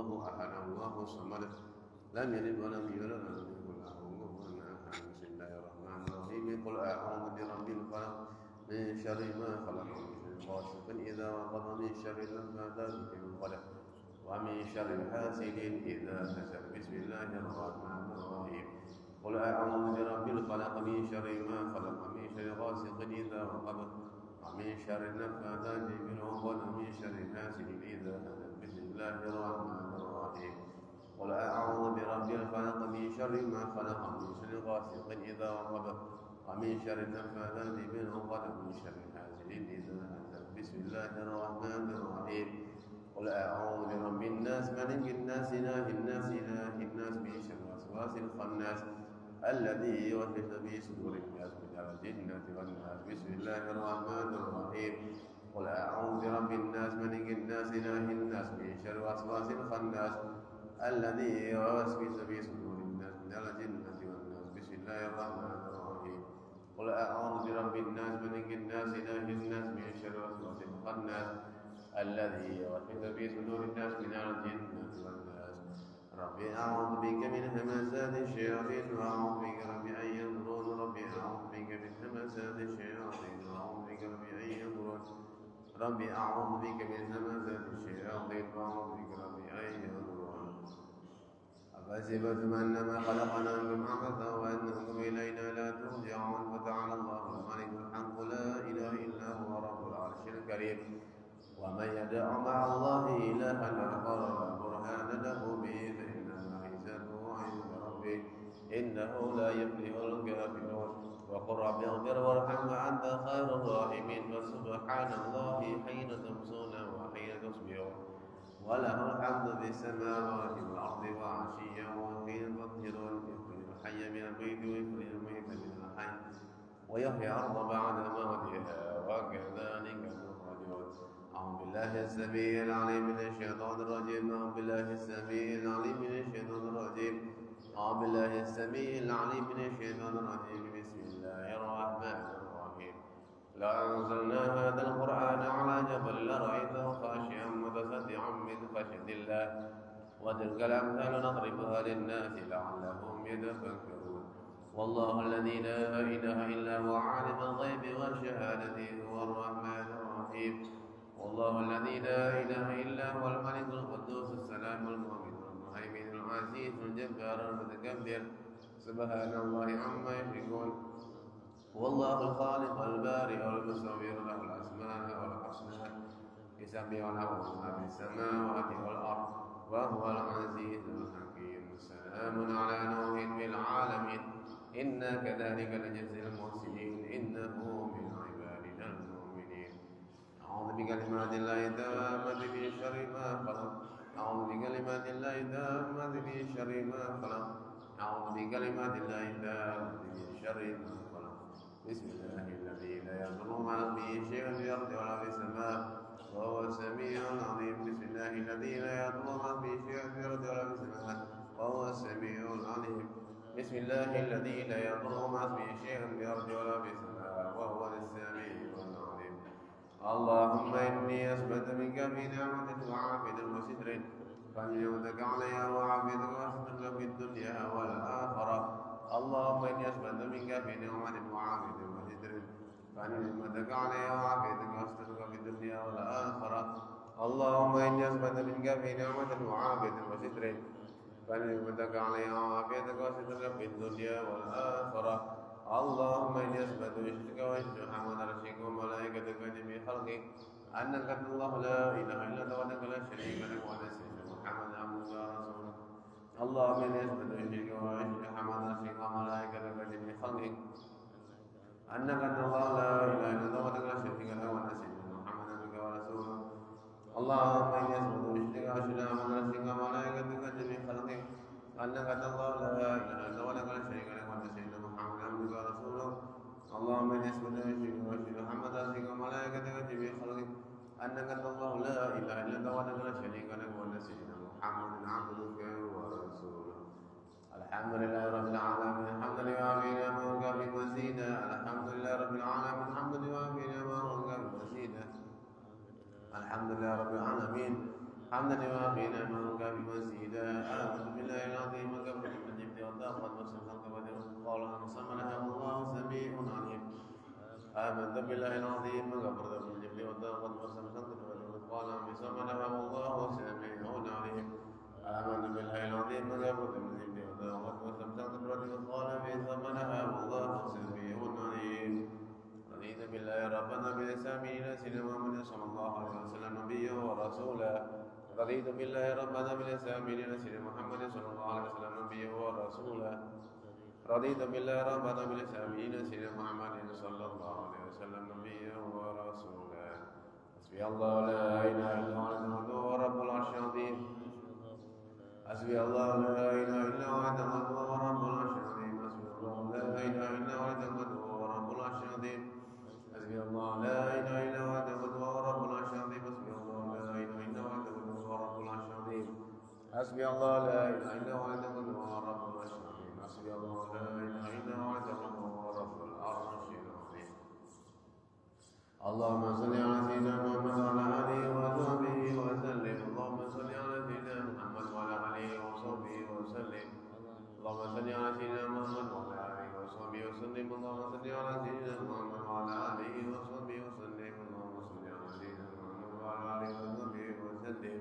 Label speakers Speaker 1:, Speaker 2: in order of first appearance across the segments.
Speaker 1: الله أحد الله الصمد لم يلد ولم يولد ولم يكن له كفوا أحد بسم الله الرحمن الرحيم قل أعوذ برب الفلق من شر ما خلق ومن شر غاسق إذا وقب ومن شر النفاثات في العقد ومن شر حاسد إذا حسد بسم الله الرحمن الرحيم قل أعوذ برب الفلق من شر ما خلق ومن شر غاسق إذا وقب ومن شر النفاثات في العقد ومن شر حاسد إذا حسد بسم الله الرحمن الرحيم قل أعوذ برب الفلق من شر ما خلق ومن شر غاسق إذا وقب ومن شر النفاثات في العقد ومن شر حاسد إذا حسد بسم الله الرحمن الرحيم قل أعوذ برب الناس ملك الناس إله الناس إله الناس من شر الوسواس الخناس الذي يوسوس في صدور الناس من الجنة والناس بسم الله الرحمن الرحيم قل أعوذ برب الناس ملك الناس إله الناس من شر الوسواس الخناس الذي يوسوس في صدور الناس من الجنة والناس بسم الله الرحمن الرحيم قل أعوذ برب الناس ملك الناس إله الناس من شر الوسواس الخناس الذي يوسوس في صدور الناس من الجنة والناس ربي أعوذ بك من همزات الشياطين وأعوذ بك رب أن يضرون ربي أعوذ بك من همزات الشياطين وأعوذ بك رب أن يضرون ربي أعوذ بك من همزات الشياطين وأعوذ بك رب أن يضرون أفحسبتم أنما خلقناكم عبثا وأنكم إلينا لا ترجعون فتعالى الله الملك الحق لا إله إلا هو رب العرش الكريم ومن يدع مع الله إلها آخر لا برهان له به فإنما حسابه عند ربه إنه لا يفلح الكافرون وقل رب اغفر وارحم وأنت خير الراحمين فسبحان الله حين تمسون وحين تصبحون وله الحمد في السماوات والأرض وعشيا وحين تظهرون يخرج الحي من الميت ويخرج الميت من الحي ويحيي الأرض بعد موتها وكذلك تخرجون أعوذ بالله السميع العليم من الشيطان الرجيم أعوذ بالله السميع العليم من الشيطان الرجيم أعوذ بالله السميع العليم من الشيطان الرجيم بسم الله الرحمن الرحيم لو أنزلنا هذا القرآن على جبل لرأيته خاشعا متصدعا من خشية الله وتلك الأمثال نضربها للناس لعلهم يتفكرون والله الذي لا إله إلا هو عالم الغيب والشهادة هو الرحمن الرحيم والله الذي لا إله إلا هو الملك القدوس السلام المؤمن المهيمن العزيز الجبار المتكبر سبحان الله عما يشركون والله الخالق البارئ المصور له الأسماء والحسنى يسبح له ما في السماوات والأرض وهو العزيز الحكيم سلام على نوح في العالمين إنا كذلك نجزي المحسنين إنه من عبادنا المؤمنين أعوذ بكلمات الله التامة من شر ما خلق أعوذ بكلمات الله التامة من شر ما خلق أعوذ بكلمات الله التامة من شر ما خلق بسم الله الذي لا يضر مع اسمه شيء في الأرض ولا في السماء وهو السميع العليم بسم الله الذي لا يضر مع اسمه شيء في الأرض ولا في السماء وهو السميع العليم بسم الله الذي لا يضر مع اسمه شيء في الأرض ولا في السماء وهو السميع العليم اللهم إني أثبت منك في نعمة وعافية وستر فليمتك عليها وعافيتك وسترك في الدنيا والآخرة اللهم إني أثبت منك في نعمة وعافية وستر فليمتك عليها وعافيتك وسترك في الدنيا والآخرة اللهم إني أثبت منك في نعمة وعافية وستر فليمتك عليها وعافيتك وسترك في الدنيا والآخرة اللهم إني أثبت بشرك وإشرك حمد رشيك وملائكتك وجميع خلقك أنك أنت الله لا إله إلا أنت وحدك لا شريك لك ونسيت محمد عبدك ورسولك اللهم إني أثبت بشرك وإشرك حمد رشيك وملائكتك وجميع خلقك أنك أنت الله لا إله إلا أنت وحدك لا شريك لك ونسيت محمد عبدك ورسولك اللهم إني أثبت بشرك وإشرك حمد رشيك وملائكتك وجميع خلقك أنك أنت الله لا إله إلا أنت وحدك لا شريك لك ونسيت محمد عبدك ورسولك اللهم إني أثبت بشرك وإشرك حمد رشيك وملائكتك وجميع خلقك أنك أنت الله لا إله إلا أنت وحدك لا شريك لك ونسيت محمد عبدك ورسولك الحمد لله رب العالمين الحمد لله وفي نعمك في مزيدا الحمد لله رب العالمين الحمد لله وفي نعمك في مزيدا الحمد لله رب العالمين حمدا يوافي إمامك بمسجدا آمنت بالله العظيم قبل من جبت وطاقت وسلمت قال صمنها الله سميع عليم آمنت بالله العظيم قبل من جبت وطاقت وسلمت قال صمنها الله سميع عليم آمنت بالله العظيم قبل من جبت وطاقت وسلمت قال صمنها الله سميع عليم رضيت بالله ربنا بالإسلام سيدنا محمد صلى الله عليه وسلم نبيا ورسولا رضيت بالله ربنا بالإسلام سيدنا محمد صلى الله عليه وسلم نبيا ورسولا رضيت بالله ربنا بالإسلام سيدنا محمد صلى الله عليه وسلم نبيا ورسولا حسبي الله لا إله إلا هو رب العرش العظيم حسبي الله لا إله إلا هو رب العرش العظيم حسبي الله لا إله إلا هو رب العرش العظيم حسبي الله لا إله إلا هو رب العرش العظيم حسبي الله لا إله إلا هو رب العرش العظيم حسبي الله لا إله إلا هو رب العرش العظيم حسبي الله لا إله إلا هو رب العرش العظيم اللهم صل على سيدنا محمد وعلى آله وصحبه وسلم اللهم صل على سيدنا محمد وعلى آله وصحبه وسلم اللهم صل على سيدنا محمد وعلى آله وصحبه وسلم اللهم صل على سيدنا محمد وعلى آله وصحبه وسلم اللهم صل على سيدنا محمد وعلى آله وصحبه وسلم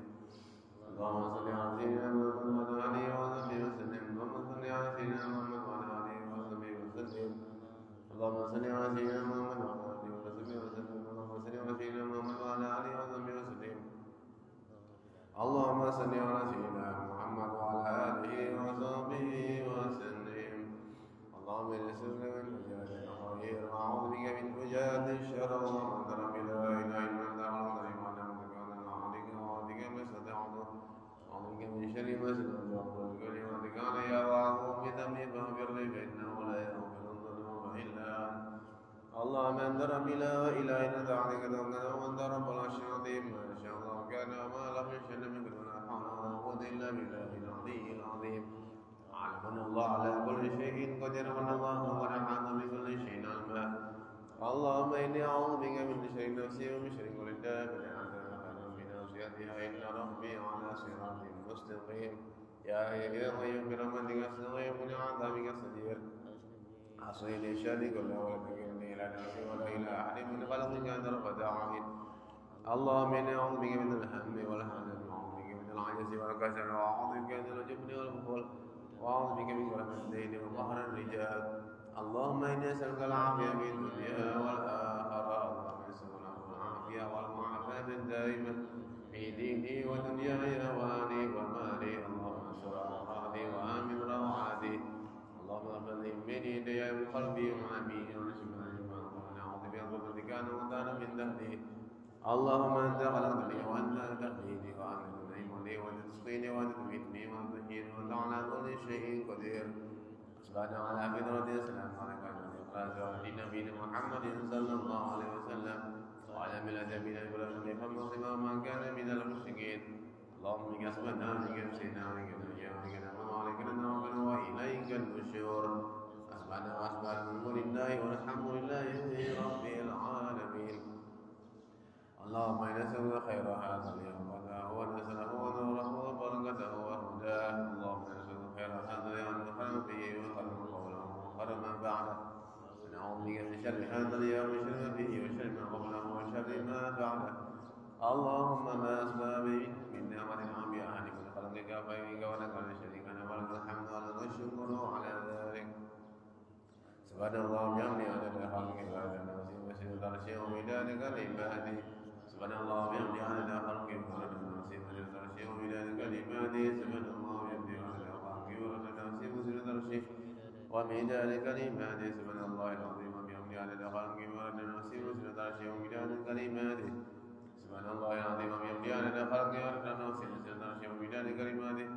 Speaker 1: اللهم صل على سيدنا محمد وعلى آله وصحبه وسلم اللهم صل على سيدنا محمد وعلى آله وصحبه وسلم اللهم صل على سيدنا محمد وعلى آله وصحبه وسلم اللهم صل على سيدنا محمد وعلى آله وصحبه وسلم اللهم صل على سيدنا محمد وعلى آله وصحبه وسلم اللهم انصرنا من فجاءة الخير وأعوذ بك من فجاءة الشر اللهم أنت ربي لا إله إلا أنت العظيم وأنا متكلم عليك وأعوذ بك ما استطعت وأعوذ بك من شر ما صنعت وأعوذ بك لمنك علي وأعوذ بذنبي فاغفر لي فإنه لا يغفر الذنوب إلا أنت اللهم أنت ربي لا إله إلا أنت عليك توكلت وأنت رب العرش العظيم ما شاء الله كان وما لم يشأ لم يكن ولا حول ولا قوة إلا بالله العلي العظيم علم الله على كل شيء قدير وأن الله قد أحاط بكل شيء علما اللهم إني أعوذ بك من شر نفسي ومن شر كل دابة بناصيتها إن ربي على صراط مستقيم يا حي يا قيوم برحمتك أستغيث من عذابك الصدير أصلي لي شأني كله ولا تكلني إلى نفسي ولا إلى أحد من خلقك طرفة عين اللهم إني أعوذ بك من الهم والحزن وأعوذ بك من العجز والكسل وأعوذ بك من الجبن والبخل وأعوذ بك من غلبة الدين وقهر الرجال اللهم إني أسألك العافية في الدنيا والآخرة اللهم أسألك العافية والمعافاة الدائمة في ديني ودنياي وأهلي ومالي اللهم استر أمراضي وآمن روعاتي اللهم اغفر لي من يدي وقلبي وعمي ونسمعي ونعوذ بعظمتك أن أغتال من ذنبي اللهم أنت خلقتني وأنت تحييني وأنت تنعمني وأنت تسقيني وأنت تميتني وأنت تحييني وأنت على كل شيء قدير أصبحنا على فطرة الإسلام على الإخلاص وعلى نبينا محمد صلى الله عليه وسلم وعلى ملة أبينا إبراهيم فمسلم وما كان من المشركين اللهم بك أسبحنا بك أمسينا بك نحيا بك نموت وعليك نتوكل وإليك النشور أصبحنا وأصبح الملك لله والحمد لله رب العالمين اللهم إنا نسألك خير هذا اليوم ونسأله ونوره وبركته وهداه اللهم إنا نسألك خير هذا اليوم وخير فيه وخير قوله وخير ما بعده ونعوذ بك من شر هذا اليوم وشر ما فيه وشر ما قبله وشر ما بعده اللهم ما أسباب من نعمة العافية أهل من خلقك فإنك ولك شريك ولك الحمد ولك الشكر على ذلك سبحان الله بحمده عدد خلقه وعدد نفسه وزنة عرشه ومداد كلماته سبحان الله بحمده عدد خلقه وعدد نفسه وزنة عرشه ومداد كلماته سبحان الله بحمده عدد خلقه وعدد نفسه وزنة عرشه ومداد كلماته سبحان الله العظيم وبحمده عدد خلقه وعدد نفسه وزنة عرشه ومداد كلماته سبحان الله العظيم وبحمده عدد خلقه وعدد نفسه وزنة عرشه ومداد كلماته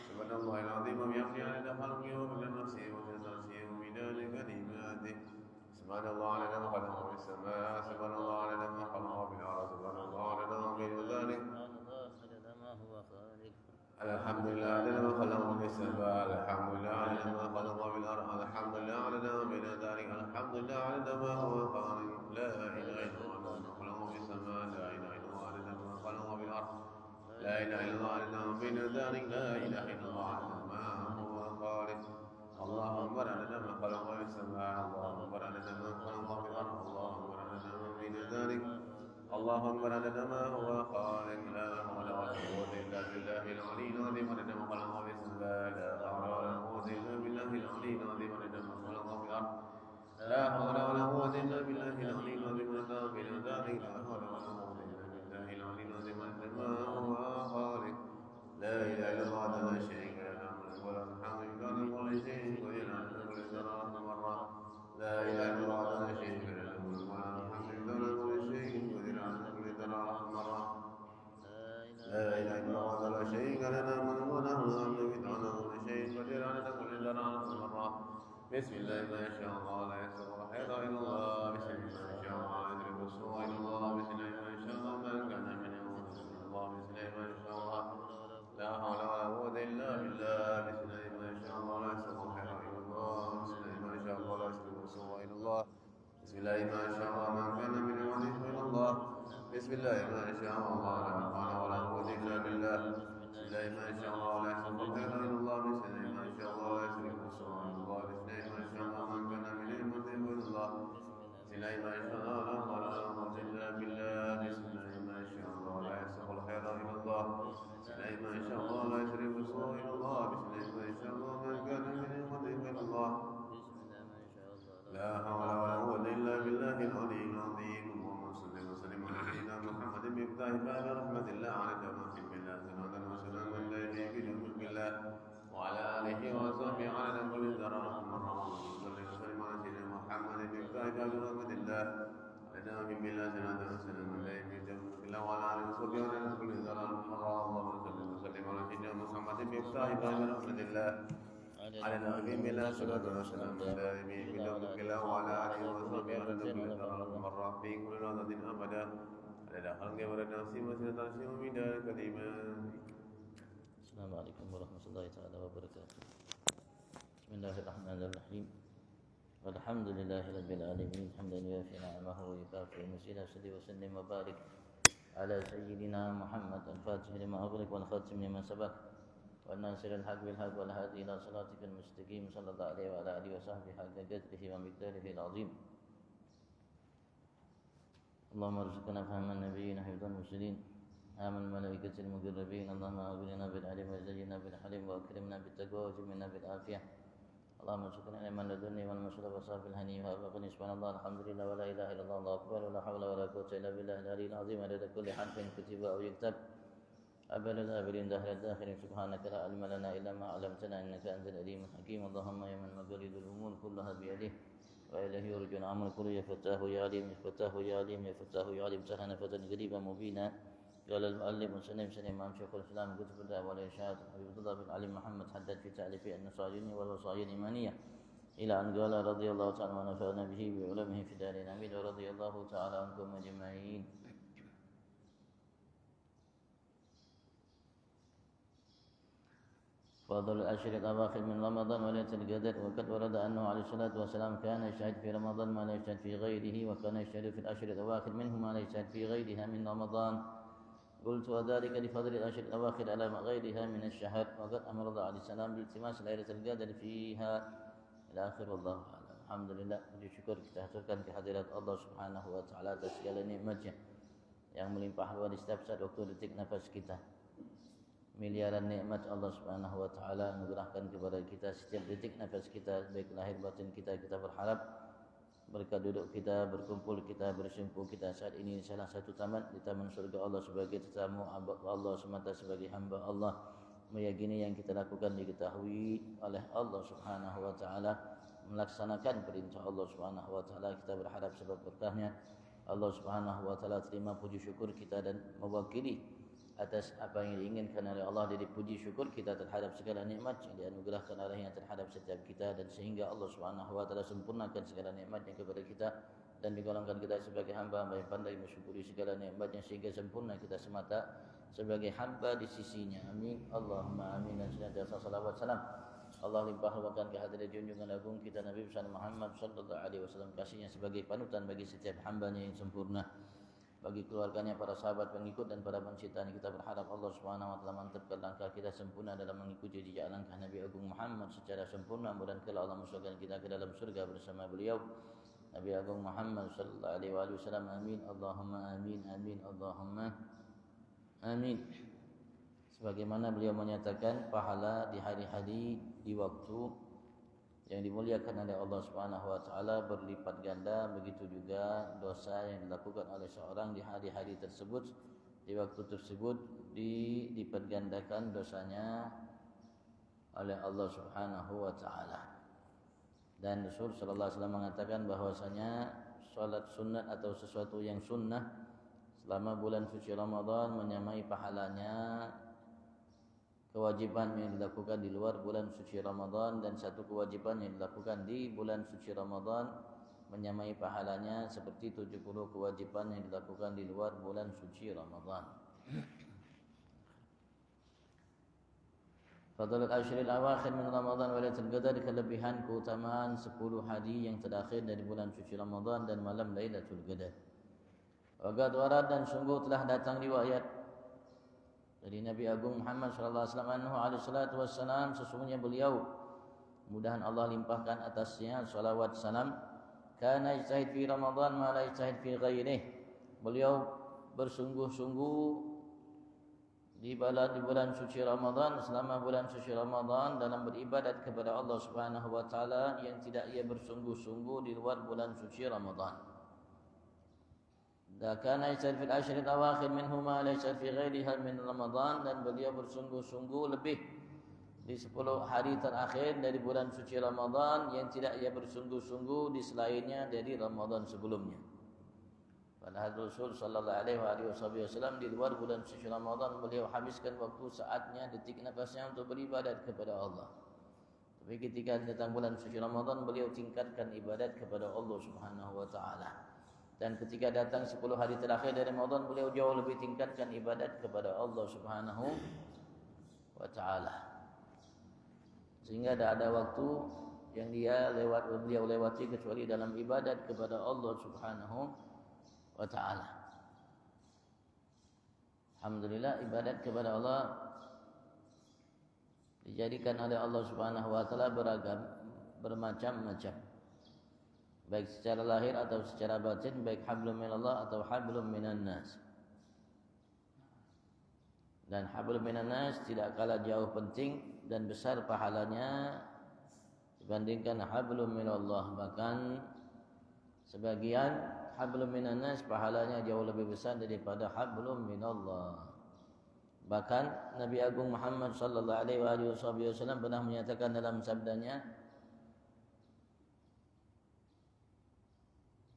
Speaker 1: سبحان الله العظيم وبحمده عدد خلقه وعدد نفسه وزنة عرشه ومداد كلماته سبحان الله على ما خلق في السماء سبحان الله على ما خلق في الأرض سبحان الله على ما بين ذلك الحمد لله على ما خلق في السماء الحمد لله على ما خلق في الأرض الحمد لله على ما بين ذلك الحمد لله على ما هو خالق لا إله إلا الله على ما خلق في السماء لا إله إلا الله على ما خلق في الأرض لا إله إلا الله عدد ما بين ذلك لا إله إلا الله عدد ما هو خالق الله أكبر عدد ما خلق في السماء الله أكبر عدد ما خلق في الأرض الله أكبر عدد ما بين ذلك الله أكبر عدد ما هو خالق لا حول ولا قوة إلا بالله العلي العظيم عدد ما خلق في السماء لا حول ولا قوة إلا بالله العلي العظيم عدد ما خلق في الأرض لا حول ولا قوة إلا بالله العلي العظيم عدد ما بين ذلك لا حول ولا قوة إلا بالله العلي العظيم عدد ما هو خالق لا إله إلا الله لا شريك له ولا الحمد لله كل شيء قدير على كل ذرة مرة لا إله إلا الله لا شريك له ولا الحمد لله كل شيء قدير على كل ذرة مرة لا إله إلا الله لا شريك له وله الحمد لله كل شيء قدير على كل ذرة مرة بسم الله ما شاء الله لا يسوء الخير إلا الله بسم الله ما شاء الله لا يدرك السوء إلا الله بسم الله ما شاء الله ما كان من يموت إلا الله بسم الله ما شاء الله لا حول ولا قوة إلا بالله بسم الله ما شاء الله لا يسوء الخير إلا الله بسم الله ما شاء الله لا يدرك السوء إلا الله بسم الله ما شاء الله ما كان من يموت إلا الله بسم الله ما شاء الله لا حول ولا قوة إلا بالله بسم الله ما شاء الله لا يسوء الخير إلا الله بسم الله ما شاء الله لا يدرك السوء إلا الله بسم الله ما شاء الله ما كان من يموت إلا الله بسم الله ما شاء الله لا حول ولا قوة إلا بالله بسم الله ما شاء الله لا يسوء الخير إلا الله بسم الله ما شاء الله لا يدرك السوء إلا الله بسم الله ما شاء الله ما كان من يموت إلا الله لا حول ولا قوة إلا بالله العلي العظيم اللهم صل وسلم على سيدنا محمد مفتاح باب رحمة الله على جماعة بالله سلام وسلام عليه في جنود الله وعلى آله وصحبه على كل ذرة مرة صل وسلم على سيدنا محمد مفتاح باب رحمة الله على جماعة بالله سلام وسلام عليه في جنود الله وعلى آله وصحبه على كل ذرة مرة اللهم صل وسلم على سيدنا محمد مفتاح باب رحمة الله على نبي الله صلى الله عليه وسلم دائمين بدون الله وعلى آله وصحبه على نبي الله مرة في كل رضا أبدا على خلق ورد نفسي وسنة عشر من دار كريما.
Speaker 2: السلام عليكم ورحمة الله تعالى وبركاته. بسم الله الرحمن الرحيم. والحمد لله رب العالمين حمدا يوافي نعمه ويكافئ مزيدا صلي وسلم وبارك على سيدنا محمد الفاتح لما أغلق والخاتم لما سبق والناصر الحق بالحق والهادي إلى صراطك المستقيم صلى الله عليه وعلى آله وصحبه حق قدره ومقداره العظيم. اللهم ارزقنا فهم النبيين حفظ المرسلين آمن الملائكة المقربين. اللهم أغننا بالعلم وزينا بالحلم وأكرمنا بالتقوى وجملنا بالعافية. اللهم ارزقنا علما لدني والمشرب وصاف الهني وأبقني سبحان الله الحمد لله ولا إله إلا الله الله أكبر ولا حول ولا قوة إلا بالله العلي العظيم عدد كل حرف كتب أو يكتب أبد الآبدين دهر الداخلين سبحانك لا علم لنا إلا ما علمتنا إنك أنت العليم الحكيم. اللهم يا من مقاليد الأمور كلها بيده وإليه يرجع العمل كله يا فتاه يا عليم يا فتاه يا عليم يا فتاه يا عليم سهلنا فتى قريبا مبينا. قال المؤلف وسلم سلم إمام شيخ الإسلام كتب الدعوة والإرشاد حبيب الله بن علي محمد حدد في تعريف النصارين والوصايا الإيمانية إلى أن قال رضي الله تعالى ونفعنا به بعلمه في دارنا آمين ورضي الله تعالى عنكم أجمعين. فضل الأشهر الأواخر من رمضان وليلة القدر. وقد ورد أنه عليه الصلاة والسلام كان يجتهد في رمضان ما لا يجتهد في غيره وكان يجتهد في الأشهر الأواخر منه ما لا يجتهد في غيرها من رمضان. قلت وذلك لفضل الأشهر الأواخر على غيرها من الشهر. وقد أمر الله عليه السلام بالتماس ليلة القدر فيها إلى آخر. والله أعلم. الحمد لله puji syukur kita haturkan kehadirat Allah Subhanahu wa taala atas segala nikmat-Nya yang melimpah luas di setiap saat waktu detik nafas kita. Miliaran nikmat Allah Subhanahu wa taala anugerahkan kepada kita setiap detik nafas kita baik lahir batin kita. Kita berharap berkat duduk kita, berkumpul kita, bersimpuh kita saat ini salah satu taman di taman surga Allah sebagai tetamu Allah semata sebagai hamba Allah, meyakini yang kita lakukan diketahui oleh Allah Subhanahu wa taala, melaksanakan perintah Allah Subhanahu wa taala. Kita berharap sebab berkahnya Allah Subhanahu wa taala terima puji syukur kita dan mewakili atas apa yang diinginkan oleh Allah dari puji syukur kita terhadap segala nikmat yang dianugerahkan olehnya terhadap setiap kita, dan sehingga Allah Subhanahu wa taala sempurnakan segala nikmatnya kepada kita dan digolongkan kita sebagai hamba-hamba yang pandai mensyukuri segala nikmatnya sehingga sempurna kita semata sebagai hamba di sisinya. Amin Allahumma amin. Dan senantiasa salawat salam Allah limpah ruahkan kehadirat junjungan agung kita Nabi besar Muhammad sallallahu alaihi wasallam, kasihnya sebagai panutan bagi setiap hambanya yang sempurna. bagi keluarganya, para sahabat, pengikut dan para pencintanya. Kita berharap Allah Subhanahu wa taala mantapkan langkah kita sempurna dalam mengikuti jejak langkah Nabi Agung Muhammad secara sempurna. Mudah-mudahan kelak Allah masukkan kita ke dalam surga bersama beliau Nabi Agung Muhammad sallallahu alaihi wasallam. Amin Allahumma amin amin Allahumma amin. Sebagaimana beliau menyatakan, pahala di hari-hari, di waktu yang dimuliakan oleh Allah Subhanahu wa taala berlipat ganda, begitu juga dosa yang dilakukan oleh seorang di hari-hari tersebut, di waktu tersebut dilipat gandakan dosanya oleh Allah Subhanahu wa taala. Dan Rasul sallallahu alaihi wasallam mengatakan bahwasanya salat sunat atau sesuatu yang sunnah selama bulan suci Ramadan menyamai pahalanya kewajiban yang dilakukan di luar bulan suci Ramadan, dan satu kewajiban yang dilakukan di bulan suci Ramadan menyamai pahalanya seperti 70 kewajiban yang dilakukan di luar bulan suci Ramadan. Fadlul ashril awakhir min Ramadan wa lailatul qadar, kelebihan keutamaan 10 hari yang terakhir dari bulan suci Ramadan dan malam Lailatul Qadar. Waqad warad, dan sungguh telah datang riwayat dari Nabi Agung Muhammad sallallahu alaihi wasallam, sesungguhnya beliau, mudahan Allah limpahkan atasnya salawat salam, kana yajtahid fi Ramadan ma la yajtahid fi ghairihi. Beliau bersungguh-sungguh di bulan suci Ramadan, selama bulan suci Ramadan, dalam beribadat kepada Allah Subhanahu wa taala yang tidak ia bersungguh-sungguh di luar bulan suci Ramadan. Kana yajtahid fil ashril awakhir minhu ma la yajtahid fi ghairiha min Ramadan, dan beliau bersungguh-sungguh lebih di 10 hari terakhir dari bulan suci Ramadan yang tidak ia bersungguh-sungguh di selainnya dari Ramadan sebelumnya. Padahal Rasul sallallahu alaihi wasallam di luar bulan suci Ramadan beliau habiskan waktu, saatnya, detik nafasnya untuk beribadat kepada Allah. Tapi ketika datang bulan suci Ramadan beliau tingkatkan ibadat kepada Allah Subhanahu wa taala. Dan ketika datang 10 hari terakhir dari Ramadan beliau jauh lebih tingkatkan ibadat kepada Allah Subhanahu wa taala. Sehingga tidak ada waktu yang beliau lewati kecuali dalam ibadat kepada Allah Subhanahu wa taala. Alhamdulillah, ibadat kepada Allah dijadikan oleh Allah Subhanahu wa taala beragam, bermacam-macam, baik secara lahir atau secara batin, baik hablum minallah atau hablum minan nas. Dan hablum minan nas tidak kalah jauh penting dan besar pahalanya dibandingkan hablum minallah. Bahkan sebagian hablum minan nas pahalanya jauh lebih besar daripada hablum minallah. Bahkan Nabi Agung Muhammad sallallahu alaihi wasallam pernah menyatakan dalam sabdanya,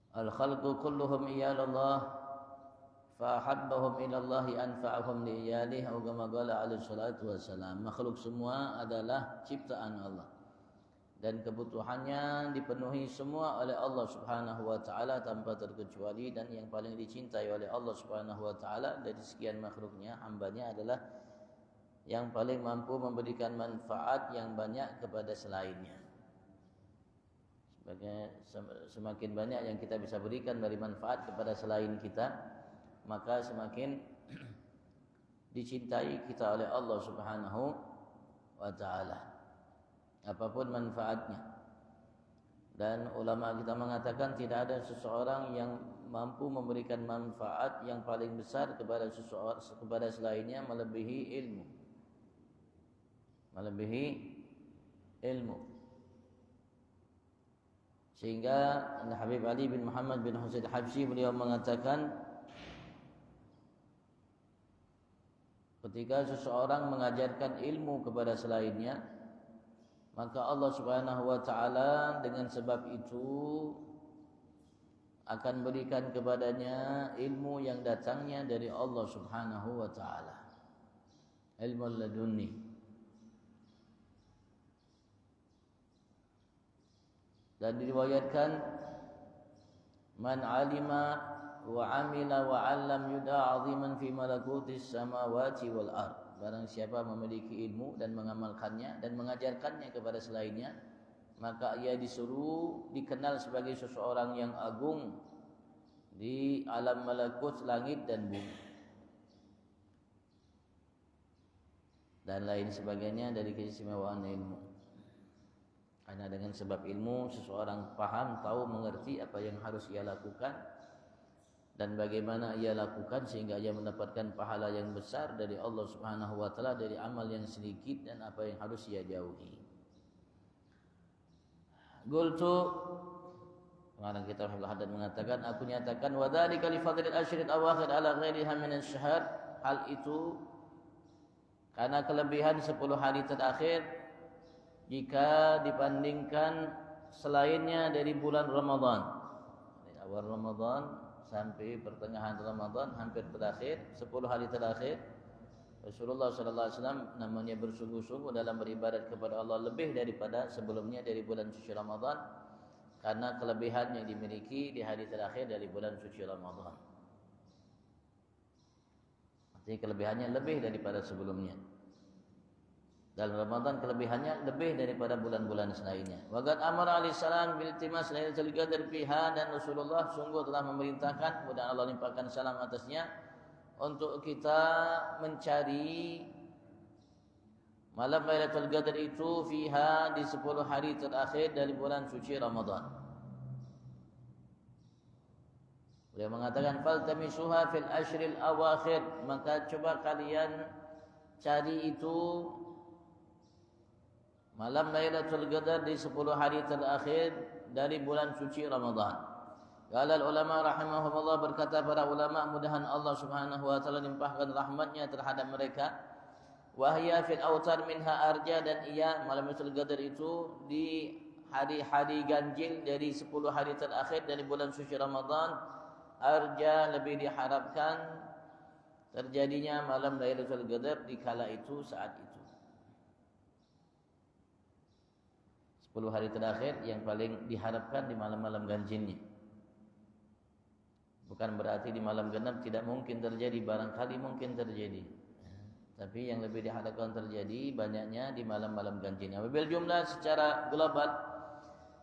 Speaker 2: al-khalqu kulluhum iyalullah fa ahabbahum ilallahi anfa'ahum li iyalihi, atau kama qala alaihi salatu wassalam. Makhluk semua adalah ciptaan Allah dan kebutuhannya dipenuhi semua oleh Allah Subhanahu wa taala tanpa terkecuali, dan yang paling dicintai oleh Allah Subhanahu wa taala dari sekian makhluknya, hambanya, adalah yang paling mampu memberikan manfaat yang banyak kepada selainnya. Semakin banyak yang kita bisa berikan dari manfaat kepada selain kita, maka semakin dicintai kita oleh Allah Subhanahu wa taala, apapun manfaatnya. Dan ulama kita mengatakan tidak ada seseorang yang mampu memberikan manfaat yang paling besar kepada selainnya melebihi ilmu. Sehingga Habib Ali bin Muhammad bin Husain Habsyi beliau mengatakan, ketika seseorang mengajarkan ilmu kepada selainnya, maka Allah Subhanahu wa taala dengan sebab itu akan berikan kepadanya ilmu yang datangnya dari Allah Subhanahu wa taala, ilmu ladunni. Dan diriwayatkan, man alima wa amila wa 'allam yud'a 'aziman fi malakutis samawati wal ard. Barang siapa memiliki ilmu dan mengamalkannya dan mengajarkannya kepada selainnya, maka ia disuruh dikenal sebagai seseorang yang agung di alam malakut langit dan bumi dan lain sebagainya dari keistimewaan ilmu. Karena dengan sebab ilmu seseorang paham, tahu, mengerti apa yang harus ia lakukan dan bagaimana ia lakukan sehingga ia mendapatkan pahala yang besar dari Allah Subhanahu wa taala dari amal yang sedikit dan apa yang harus ia jauhi. Qultu, kemarin kita Haddad mengatakan, aku nyatakan wa dzalika li fadlil ashril awakhir ala ghairiha min asy-syahr, hal itu karena kelebihan 10 hari terakhir jika dibandingkan selainnya dari bulan Ramadan. Dari awal Ramadan sampai pertengahan Ramadan hampir terakhir 10 hari terakhir Rasulullah sallallahu alaihi wasallam namanya bersungguh-sungguh dalam beribadat kepada Allah lebih daripada sebelumnya dari bulan suci Ramadan karena kelebihan yang dimiliki di hari terakhir dari bulan suci Ramadan. Artinya kelebihannya lebih daripada sebelumnya. Dalam Ramadan kelebihannya lebih daripada bulan-bulan selainnya. Waqad amara alaihi salam bil iltimas lailatul qadar fiha, dan Rasulullah sungguh telah memerintahkan, kemudian Allah limpahkan salam atasnya, untuk kita mencari malam Lailatul Qadar itu fiha di 10 hari terakhir dari bulan suci Ramadan. Beliau mengatakan faltamisuha fil ashril awakhir, maka coba kalian cari itu malam Lailatul Qadar di 10 hari terakhir dari bulan suci Ramadan. Qala ulama rahimahumullah, berkata para ulama, mudahan Allah Subhanahu wa taala limpahkan rahmatnya terhadap mereka. Wahya fil autar minha arja, dan ia malam Lailatul Qadar itu di hari-hari ganjil dari 10 hari terakhir dari bulan suci Ramadan, arja lebih diharapkan terjadinya malam Lailatul Qadar di kala itu, saat itu. 10 hari terakhir yang paling diharapkan di malam-malam ganjilnya. Bukan berarti di malam genap tidak mungkin terjadi, barangkali mungkin terjadi. Tapi yang lebih diharapkan terjadi banyaknya di malam-malam ganjilnya. Wabil jumlah secara global,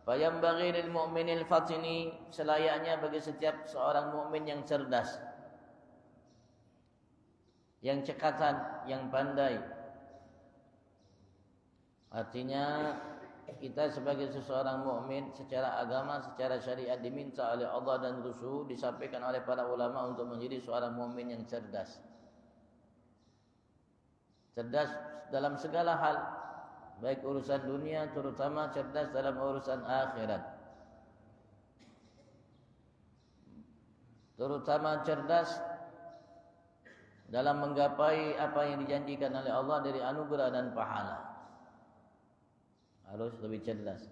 Speaker 2: fayambaghi lil mu'minil fatini, selayaknya bagi setiap seorang mukmin yang cerdas, yang cekatan, yang pandai. Artinya kita sebagai seseorang mukmin secara agama, secara syariat diminta oleh Allah dan Rasul, disampaikan oleh para ulama untuk menjadi seorang mukmin yang cerdas. Cerdas dalam segala hal, baik urusan dunia, terutama cerdas dalam urusan akhirat. Terutama cerdas dalam menggapai apa yang dijanjikan oleh Allah dari anugerah dan pahala. Harus lebih cerdas.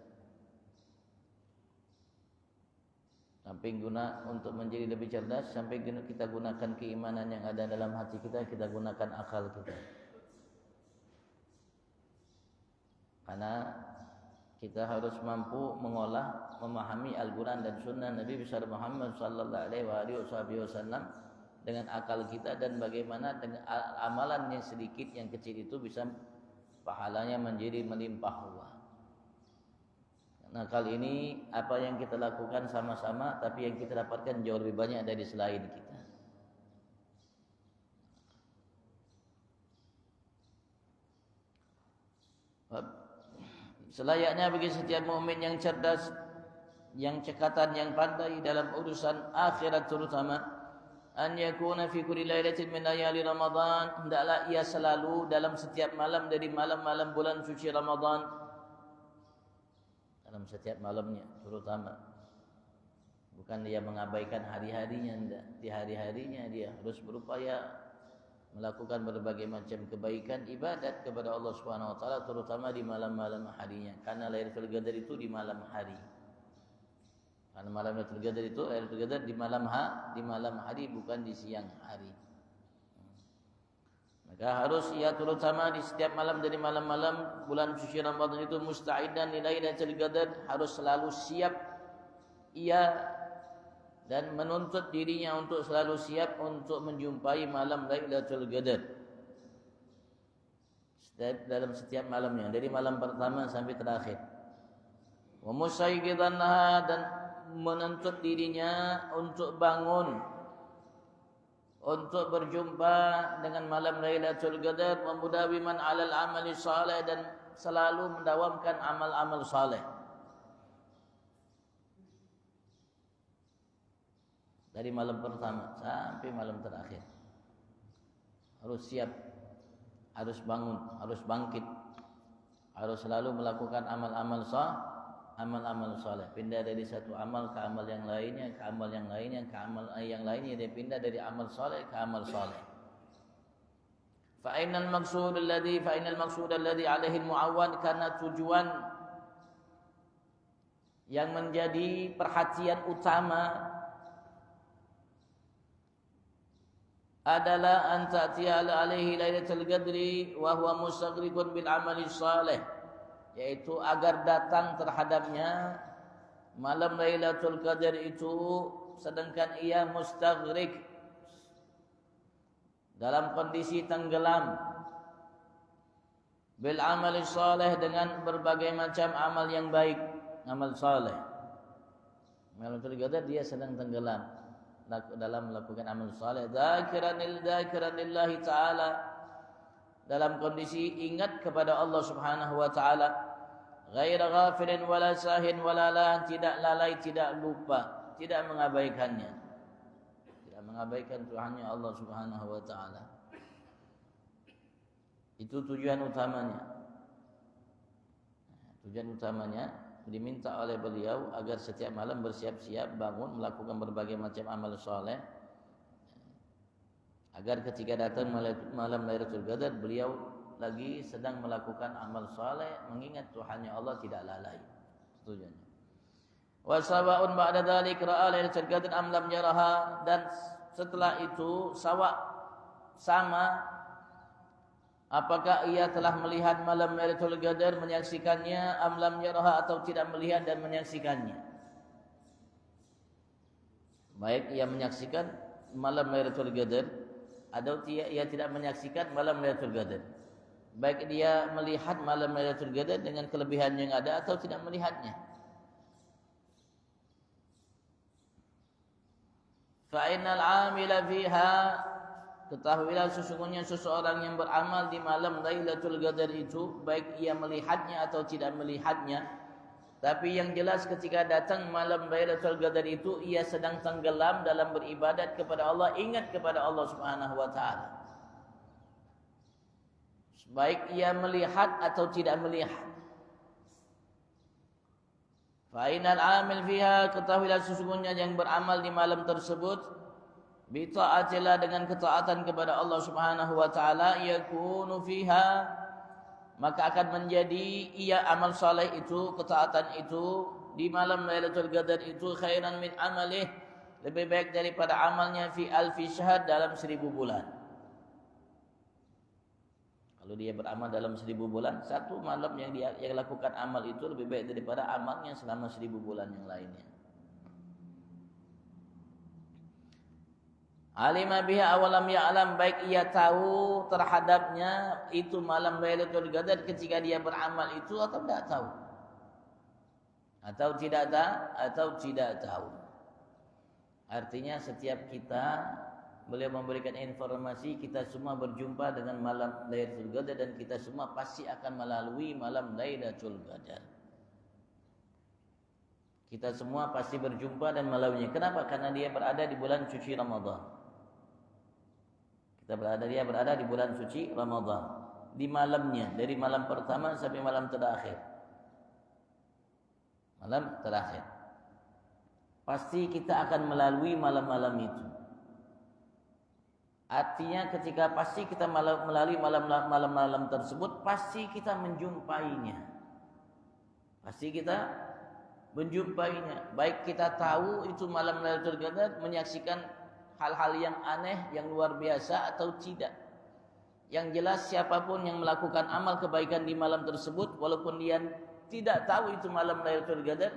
Speaker 2: Sampai guna untuk menjadi lebih cerdas, sampai kita gunakan keimanan yang ada dalam hati kita, kita gunakan akal kita. Karena kita harus mampu mengolah, memahami Al-Quran dan Sunnah Nabi besar Muhammad sallallahu alaihi wasallam dengan akal kita, dan bagaimana dengan amalan yang sedikit, yang kecil itu bisa pahalanya menjadi melimpah ruah. Nah, kali ini apa yang kita lakukan sama-sama, tapi yang kita dapatkan jauh lebih banyak dari selain kita. Selayaknya bagi setiap mukmin yang cerdas, yang cekatan, yang pandai dalam urusan akhirat terutama, an yakuna fi kulli lailatin min layali Ramadan, hendaklah ia selalu dalam setiap malam dari malam-malam bulan suci Ramadan, dalam setiap malamnya terutama. Bukan dia mengabaikan hari-harinya, enggak. Di hari-harinya dia harus berupaya melakukan berbagai macam kebaikan ibadat kepada Allah Subhanahu wa taala, terutama di malam-malam harinya. Karena Lailatul Qadar itu di malam hari. Karena malam Lailatul Qadar itu Lailatul Qadar di malam hari, bukan di siang hari. Maka harus ia terutama di setiap malam dari malam-malam bulan suci Ramadan itu musta'idan li Lailatul Qadar, harus selalu siap ia dan menuntut dirinya untuk selalu siap untuk menjumpai malam Lailatul Qadar dalam setiap malamnya, dari malam pertama sampai terakhir. Wa musayyidanha, dan menuntut dirinya untuk bangun, untuk berjumpa dengan malam Lailatul Qadar, memudawiman 'alal amali saleh, dan selalu mendawamkan amal-amal saleh. Dari malam pertama sampai malam terakhir harus siap, harus bangun, harus bangkit, harus selalu melakukan amal-amal saleh. Pindah dari satu amal ke amal yang lainnya, ke amal yang lainnya, ke amal yang lainnya, dia pindah dari amal saleh ke amal saleh. Fa innal maqsud alladhi alaihi al-mu'awwan, karena tujuan yang menjadi perhatian utama adalah an ta'tiya alaihi lailatul qadri wa huwa mustaghriqun bil amali salih, yaitu agar datang terhadapnya malam Lailatul Qadar itu sedangkan ia mustaghriq, dalam kondisi tenggelam, bil amali salih, dengan berbagai macam amal yang baik, amal saleh. Malam Lailatul Qadar dia sedang tenggelam dalam melakukan amal saleh, dzakiran lillahi ta'ala, dalam kondisi ingat kepada Allah Subhanahu wa taala, ghaira ghafilin wala sahin wala la, tidak lalai, tidak lupa, tidak mengabaikannya, tidak mengabaikan Tuhannya Allah Subhanahu wa taala. Itu tujuan utamanya. Tujuan utamanya diminta oleh beliau agar setiap malam bersiap-siap bangun melakukan berbagai macam amal soleh, agar ketika datang malam Lailatul Qadar beliau lagi sedang melakukan amal soleh, mengingat Tuhannya Allah, tidak lalai. Tujuannya. Wa sawa'un ba'da dzalik ra'a Lailatul Qadar am lam yaraha, dan setelah itu sama apakah ia telah melihat malam Lailatul Qadar, menyaksikannya, am lam yaraha, atau tidak melihat dan menyaksikannya. Baik ia menyaksikan malam Lailatul Qadar atau ia tidak menyaksikan malam Lailatul Qadar, baik dia melihat malam Lailatul Qadar dengan kelebihan yang ada atau tidak melihatnya. Fa innal 'amila fiha, ketahuilah sesungguhnya seseorang yang beramal di malam Lailatul Qadar itu, baik ia melihatnya atau tidak melihatnya, tapi yang jelas ketika datang malam Lailatul Qadar itu ia sedang tenggelam dalam beribadat kepada Allah, ingat kepada Allah Subhanahu wa taala. Baik ia melihat atau tidak melihat. Fa innal 'amil fiha, ketahuilah sesungguhnya yang beramal di malam tersebut, bi ta'atillah, dengan ketaatan kepada Allah Subhanahu wa taala, yakunu fiha, maka akan menjadi ia amal saleh itu, ketaatan itu di malam Lailatul Qadar itu, khairan min amalih, lebih baik daripada amalnya fi alfi syahr, dalam 1000 bulan. Kalau dia beramal dalam 1000 bulan, satu malam yang dia lakukan amal itu lebih baik daripada amalnya selama 1000 bulan yang lainnya. Alima biha awalam ya'lam, baik ia tahu terhadapnya itu malam Lailatul Qadar ketika dia beramal itu atau tidak tahu, atau tidak tahu. Artinya setiap kita, beliau memberikan informasi, kita semua berjumpa dengan malam Lailatul Qadar dan kita semua pasti akan melalui malam Lailatul Qadar. Kita semua pasti berjumpa dan melaluinya. Kenapa? Karena dia berada di bulan suci Ramadan. Dia berada di bulan suci Ramadan, di malamnya, dari malam pertama sampai malam terakhir. Malam terakhir. Pasti kita akan melalui malam-malam itu. Artinya ketika pasti kita melalui malam-malam tersebut, pasti kita menjumpainya. Pasti kita menjumpainya. Baik kita tahu itu malam Lailatul Qadar, menyaksikan hal-hal yang aneh, yang luar biasa atau tidak. Yang jelas siapapun yang melakukan amal kebaikan di malam tersebut, walaupun dia tidak tahu itu malam Lailatul Qadar,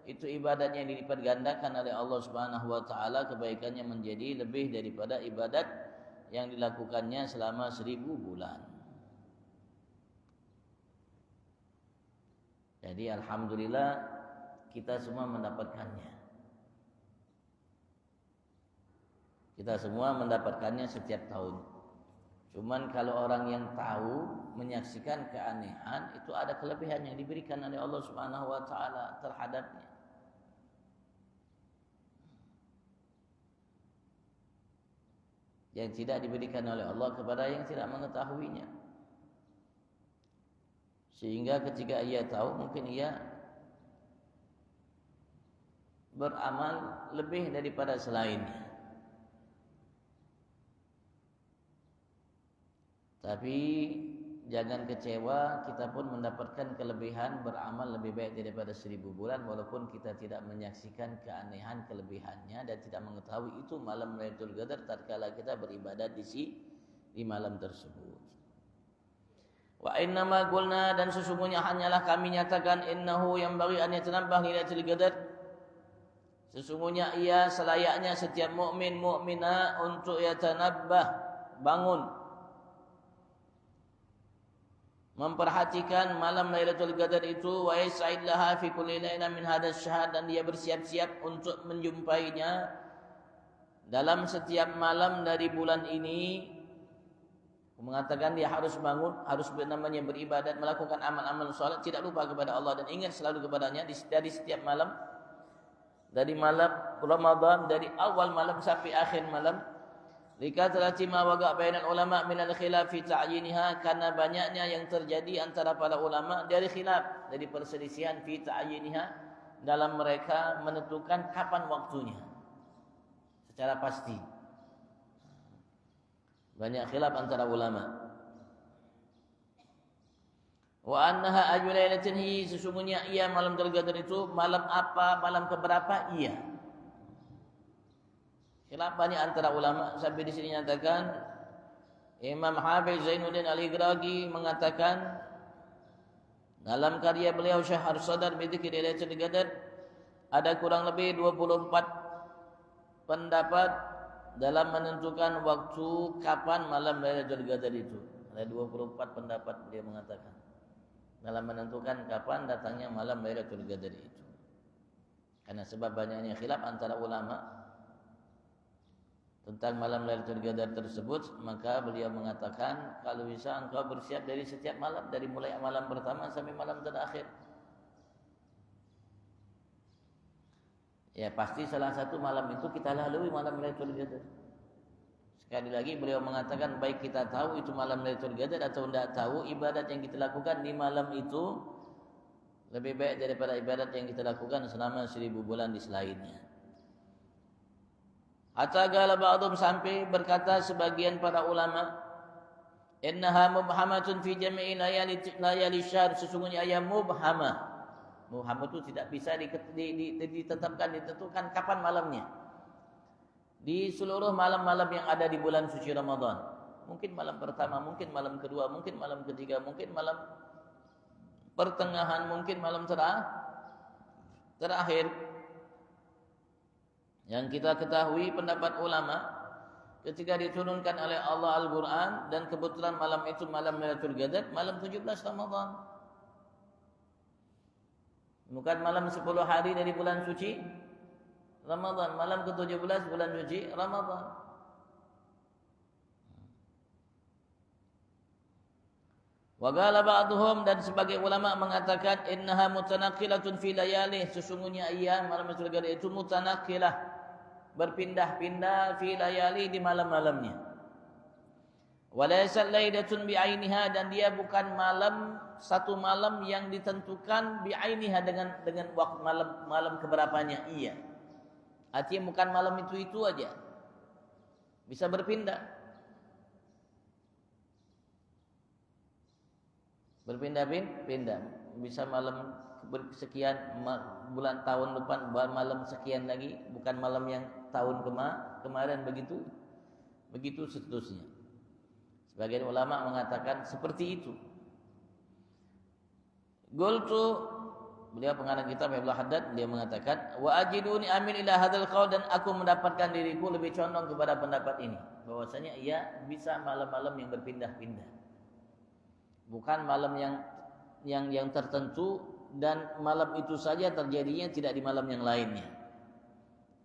Speaker 2: itu ibadatnya yang dilipat gandakan oleh Allah Subhanahu wa taala, kebaikannya menjadi lebih daripada ibadat yang dilakukannya selama 1000 bulan. Jadi alhamdulillah kita semua mendapatkannya. Kita semua mendapatkannya setiap tahun. Cuman kalau orang yang tahu menyaksikan keanehan, itu ada kelebihan yang diberikan oleh Allah Subhanahu wa taala terhadapnya. Yang tidak diberikan oleh Allah kepada yang tidak mengetahuinya. Sehingga ketika ia tahu, mungkin ia beramal lebih daripada selainnya. Tapi jangan kecewa, kita pun mendapatkan kelebihan beramal lebih baik daripada 1000 bulan, walaupun kita tidak menyaksikan keanehan kelebihannya dan tidak mengetahui itu malam Lailatul Qadar tatkala kita beribadat di malam tersebut. Wa innama qulna, dan sesungguhnya hanyalah kami nyatakan, innahu yang bagi an yatanabbah Lailatul Qadar, sesungguhnya ia selayaknya setiap mukmin mukminah untuk yatanabbah, bangun, memperhatikan malam Lailatul Qadar itu, wa yas'id laha fi kulli lailatin min hadas syahr, dan dia bersiap-siap untuk menjumpainya dalam setiap malam dari bulan ini. Mengatakan dia harus bangun, harus namanya beribadat, melakukan amal-amal salat, tidak lupa kepada Allah dan ingat selalu kepadanya dari setiap malam, dari malam Ramadan, dari awal malam sampai akhir malam. Likatrati ma waqa' bainal ulama' min al-khilaf fi ta'yinha, karena banyaknya yang terjadi antara para ulama dari khilaf, dari perselisihan fi ta'yinha, dalam mereka menentukan kapan waktunya secara pasti. Banyak khilaf antara ulama. Wa annaha ayu lailatin hi, sesungguhnya ia malam Qadar itu malam apa, malam keberapa ia. Khilaf banyak antara ulama, sampai di sini nyatakan Imam Hafiz Zainuddin Al-Igraqi mengatakan dalam karya beliau Syahr Sadar bi Dzikri Lailatul Qadar ada kurang lebih 24 pendapat dalam menentukan waktu kapan malam Lailatul Qadar itu. Ada 24 pendapat beliau mengatakan dalam menentukan kapan datangnya malam Lailatul Qadar itu. Karena sebab banyaknya khilaf antara ulama tentang malam Lailatul Qadar tersebut, maka beliau mengatakan kalau bisa engkau bersiap dari setiap malam, dari mulai malam pertama sampai malam terakhir. Ya pasti salah satu malam itu kita lalui malam Lailatul Qadar. Sekali lagi beliau mengatakan baik kita tahu itu malam Lailatul Qadar atau tidak tahu, ibadat yang kita lakukan di malam itu lebih baik daripada ibadat yang kita lakukan selama 1000 bulan di selainnya. Hatta qala ba'dhum, sampai berkata sebagian para ulama, innaha mubhamatun fi jami'i layali syahr, sesungguhnya ayat mubhamah. Mubhamah itu tidak bisa ditetapkan, ditentukan kapan malamnya. Di seluruh malam-malam yang ada di bulan suci Ramadan. Mungkin malam pertama, mungkin malam kedua, mungkin malam ketiga, mungkin malam pertengahan, mungkin malam terakhir. Yang kita ketahui pendapat ulama ketika diturunkan oleh Allah Al-Quran dan kebetulan malam itu malam Lailatul Qadar, malam 17 Ramadan. Bukan malam 10 hari dari bulan suci Ramadan, malam ke-17 bulan suci Ramadan. Wa qala ba'dhum, dan sebagai ulama mengatakan innaha mutanaqqilatun fi layalih, sesungguhnya ia malam Lailatul Qadar itu mutanaqqilah, berpindah-pindah fi layali, di malam-malamnya. Walaysa lailatun bi'ainiha, dan dia bukan malam, satu malam yang ditentukan bi'ainiha dengan waktu malam keberapanya ia. Artinya bukan malam itu aja. Bisa berpindah. Berpindah-pindah. Bisa malam sekian, bulan tahun depan malam sekian lagi, bukan malam yang tahun kemarin, begitu seterusnya. Sebagian ulama mengatakan seperti itu. Qultu, beliau pengarang kitab Ibnu Haddad, dia mengatakan wa ajiduni amin ila hadzal qaul, dan aku mendapatkan diriku lebih condong kepada pendapat ini, bahwasanya ia bisa malam-malam yang berpindah-pindah. Bukan malam yang tertentu dan malam itu saja terjadinya, tidak di malam yang lainnya.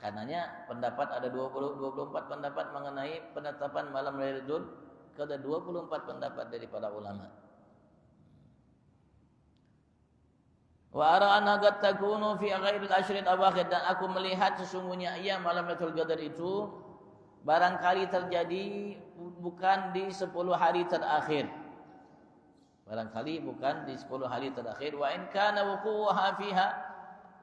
Speaker 2: Karenanya pendapat ada 24 pendapat mengenai penetapan malam Lailatul Qadar, 24 pendapat dari para ulama. Wa ara anna qad takunu fi ghairil ashril awakhir, dan aku melihat sesungguhnya ia malam Lailatul Qadar itu barangkali terjadi bukan di 10 hari terakhir. Barangkali bukan di 10 hari terakhir. Wa in kana wuqu'uha fiha,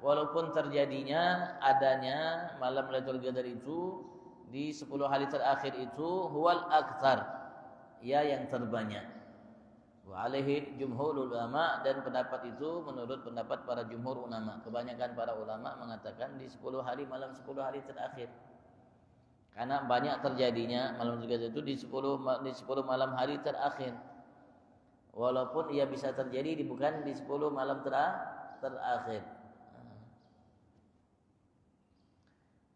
Speaker 2: walaupun terjadinya adanya malam Lailatul Qadar itu di 10 hari terakhir itu huwal aktsar, ya yang terbanyak. Wa alaihi jumhurul ulama, dan pendapat itu menurut pendapat para jumhur ulama. Kebanyakan para ulama mengatakan di 10 hari malam 10 hari terakhir. Karena banyak terjadinya malam Lailatul Qadar itu di 10 malam hari terakhir. Walaupun ia bisa terjadi bukan di 10 malam terakhir.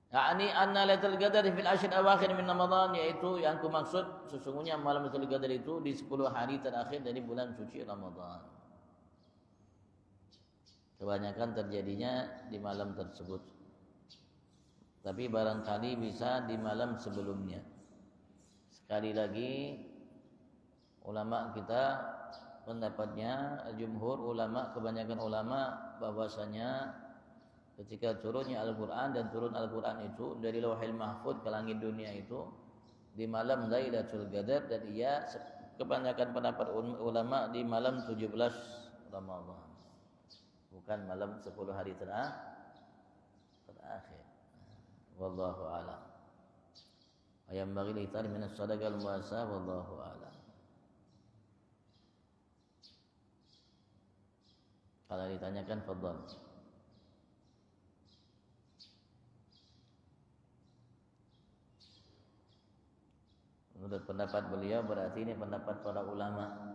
Speaker 2: Yakni anna Lailatul Qadar fil ashr awakhir min Ramadan, yaitu yang kumaksud sesungguhnya malam Lailatul Qadar itu di 10 hari terakhir dari bulan suci Ramadan. Kebanyakan terjadinya di malam tersebut. Tapi barangkali bisa di malam sebelumnya. Sekali lagi ulama kita pendapatnya jumhur ulama, kebanyakan ulama bahwasanya ketika turunnya Al-Quran dan turun Al-Quran itu dari Lauhil Mahfuz ke langit dunia itu di malam Lailatul Qadar, dan ia kebanyakan pendapat ulama di malam 17 Ramadan, bukan malam 10 hari terakhir. Wallahu a'lam. Ayam bagi litar min as-sadaqah al-muasa, wallahu a'lam. Kalau ditanyakan fadhal. Menurut pendapat beliau berarti ini pendapat para ulama,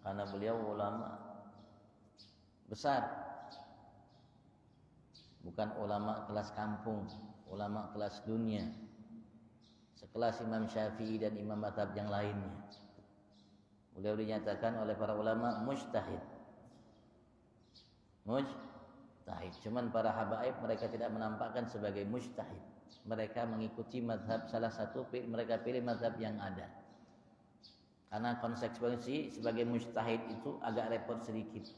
Speaker 2: karena beliau ulama besar, bukan ulama kelas kampung, ulama kelas dunia, sekelas Imam Syafi'i dan imam mazhab yang lainnya. Beliau dinyatakan oleh para ulama mujtahid. Cuman para habaib mereka tidak menampakkan sebagai mujtahid. Mereka mengikuti mazhab salah satu, mereka pilih mazhab yang ada. Karena konsekuensi sebagai mujtahid itu agak repot sedikit.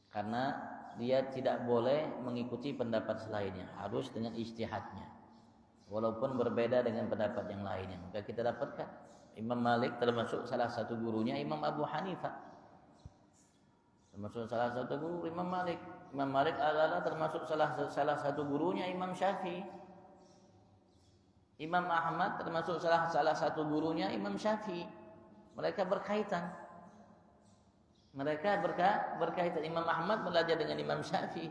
Speaker 2: Karena dia tidak boleh mengikuti pendapat selainnya, harus dengan ijtihadnya. Walaupun berbeda dengan pendapat yang lainnya. Maka kita dapatkan Imam Malik termasuk salah satu gurunya Imam Abu Hanifah. Termasuk salah satu guru Imam Malik. Imam Malik adalah termasuk salah satu gurunya Imam Syafi'i. Imam Ahmad termasuk salah satu gurunya Imam Syafi'i. Mereka berkaitan. Berkaitan. Imam Ahmad belajar dengan Imam Syafi'i.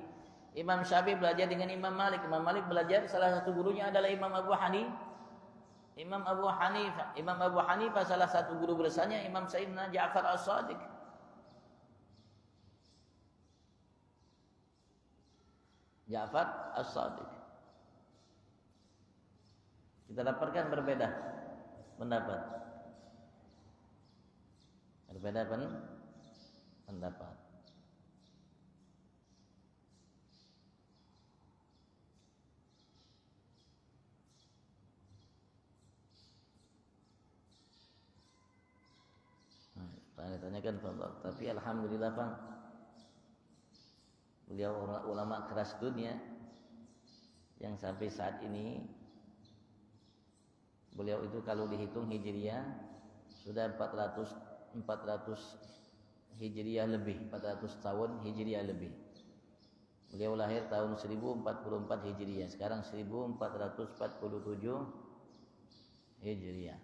Speaker 2: Imam Syafi'i belajar dengan Imam Malik. Imam Malik belajar, salah satu gurunya adalah Imam Abu Hanifah. Imam Abu Hanifah salah satu guru besarnya Imam Sayyidina Ja'far As-Shadiq. Ja'far As-Shadiq. Kita dapatkan berbeda pendapat. Berbeda pendapat. Tanyakan tapi alhamdulillah Bang, beliau ulama keras dunia yang sampai saat ini beliau itu kalau dihitung hijriah sudah 400 hijriah lebih, 400 tahun hijriah lebih. Beliau lahir tahun 1044 hijriah, sekarang 1447 hijriah.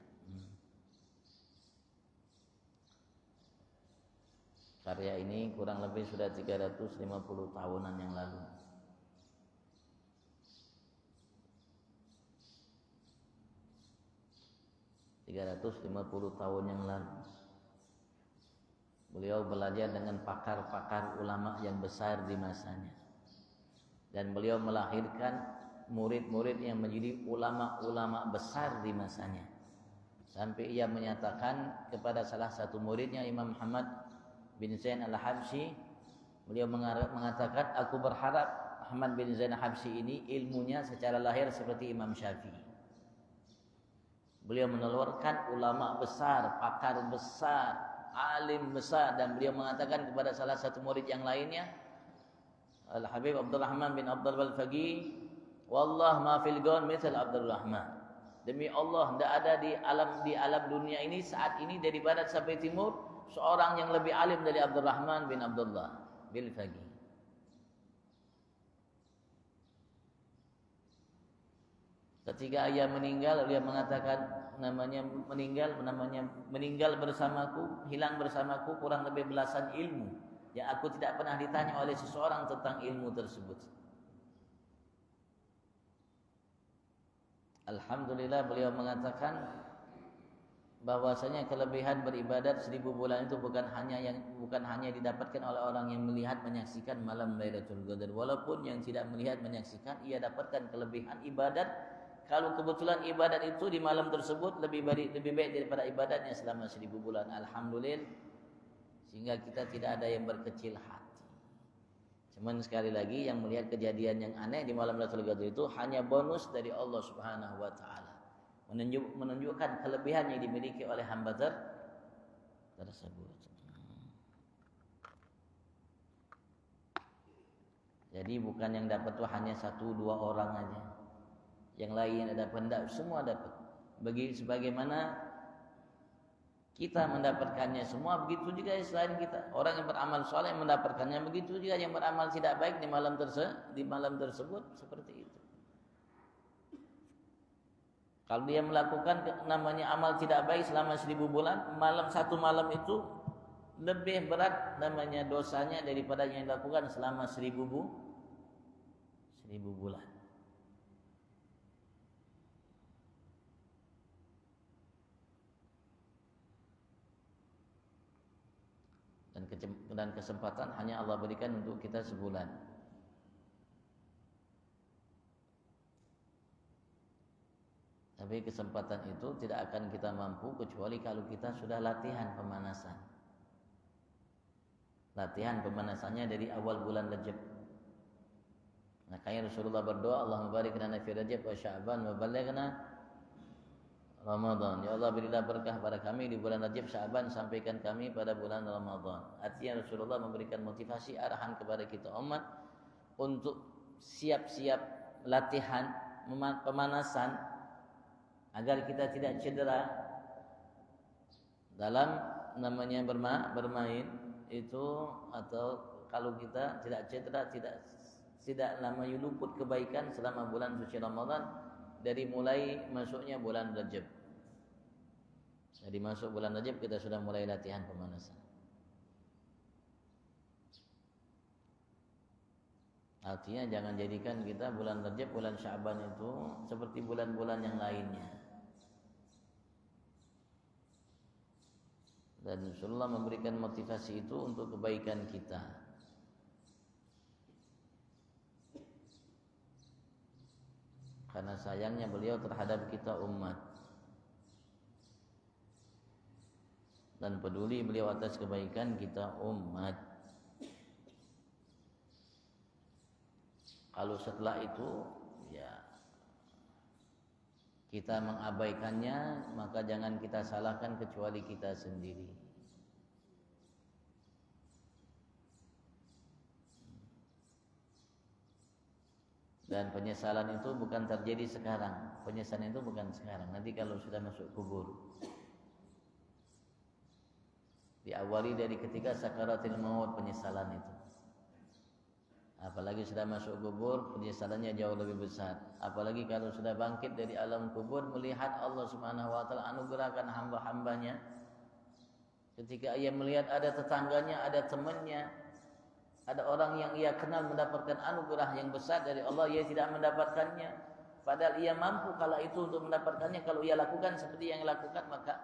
Speaker 2: Karya ini kurang lebih sudah 350 tahunan yang lalu. tahun yang lalu. Beliau belajar dengan pakar-pakar ulama yang besar di masanya. Dan beliau melahirkan murid-murid yang menjadi ulama-ulama besar di masanya. Sampai ia menyatakan kepada salah satu muridnya Imam Muhammad bin Zain al-Habsyi, beliau mengatakan, aku berharap Abdurrahman bin Zain Habsyi ini ilmunya secara lahir seperti Imam Syafi'i. Beliau menelurkan ulama besar, pakar besar, alim besar, dan beliau mengatakan kepada salah satu murid yang lainnya, Al-Habib Abdurrahman bin Abdul Balfaqi, wallah ma fil gaun misal Abdurrahman. Demi Allah, tidak ada di alam dunia ini saat ini dari barat sampai timur seorang yang lebih alim dari Abdurrahman bin Abdullah Balfaqi. Ketika ayah meninggal, dia mengatakan namanya meninggal bersamaku, hilang bersamaku kurang lebih belasan ilmu yang aku tidak pernah ditanya oleh seseorang tentang ilmu tersebut. Alhamdulillah, beliau mengatakan bahwasanya kelebihan beribadat 1000 bulan itu bukan hanya didapatkan oleh orang yang melihat menyaksikan malam Lailatul Qadar. Walaupun yang tidak melihat menyaksikan, ia dapatkan kelebihan ibadat kalau kebetulan ibadat itu di malam tersebut lebih baik daripada ibadatnya selama 1000 bulan. Alhamdulillah, sehingga kita tidak ada yang berkecil hati. Cuman sekali lagi, yang melihat kejadian yang aneh di malam Lailatul Qadar itu hanya bonus dari Allah Subhanahu wa taala. Menunjukkan kelebihan yang dimiliki oleh hamba tersebut. Jadi bukan yang dapat itu hanya 1-2 orang aja. Yang lain ada pendak, semua dapat. Sebagaimana kita mendapatkannya semua, begitu juga selain kita. Orang yang beramal soleh mendapatkannya, begitu juga yang beramal tidak baik di malam tersebut seperti itu. Kalau dia melakukan namanya amal tidak baik selama 1000 bulan, satu malam itu lebih berat namanya dosanya daripada yang dilakukan selama 1000 bulan. Dan kesempatan hanya Allah berikan untuk kita sebulan. Tapi kesempatan itu tidak akan kita mampu kecuali kalau kita sudah latihan pemanasan. Latihan pemanasannya dari awal bulan Rajab. Makanya Rasulullah berdoa, Allahumma barik lana fi Rajab wa Sya'ban wa balighna Ramadan. Ya Allah, berilah berkah pada kami di bulan Rajab, Sya'ban, sampaikan kami pada bulan Ramadan. Artinya Rasulullah memberikan motivasi, arahan kepada kita umat untuk siap-siap latihan pemanasan agar kita tidak cedera dalam namanya bermain itu, atau kalau kita tidak cedera, tidak namanya luput kebaikan selama bulan suci Ramadan dari mulai masuknya bulan Rajab. Jadi masuk bulan Rajab kita sudah mulai latihan pemanasan. Artinya jangan jadikan kita bulan Rajab, bulan Sya'ban itu seperti bulan-bulan yang lainnya. Dan Rasulullah memberikan motivasi itu untuk kebaikan kita. Karena sayangnya beliau terhadap kita umat, dan peduli beliau atas kebaikan kita umat. Kalau setelah itu ya kita mengabaikannya, maka jangan kita salahkan kecuali kita sendiri. Dan penyesalan itu bukan terjadi sekarang. Penyesalan itu bukan sekarang. Nanti kalau sudah masuk kubur. Diawali dari ketika sakaratil maut penyesalan itu. Apalagi sudah masuk kubur, penyesalannya jauh lebih besar. Apalagi kalau sudah bangkit dari alam kubur, melihat Allah Subhanahu wa taala anugerahkan hamba-hambanya. Ketika ia melihat ada tetangganya, ada temannya, ada orang yang ia kenal mendapatkan anugerah yang besar dari Allah, ia tidak mendapatkannya. Padahal ia mampu kala itu untuk mendapatkannya. Kalau ia lakukan seperti yang lakukan, maka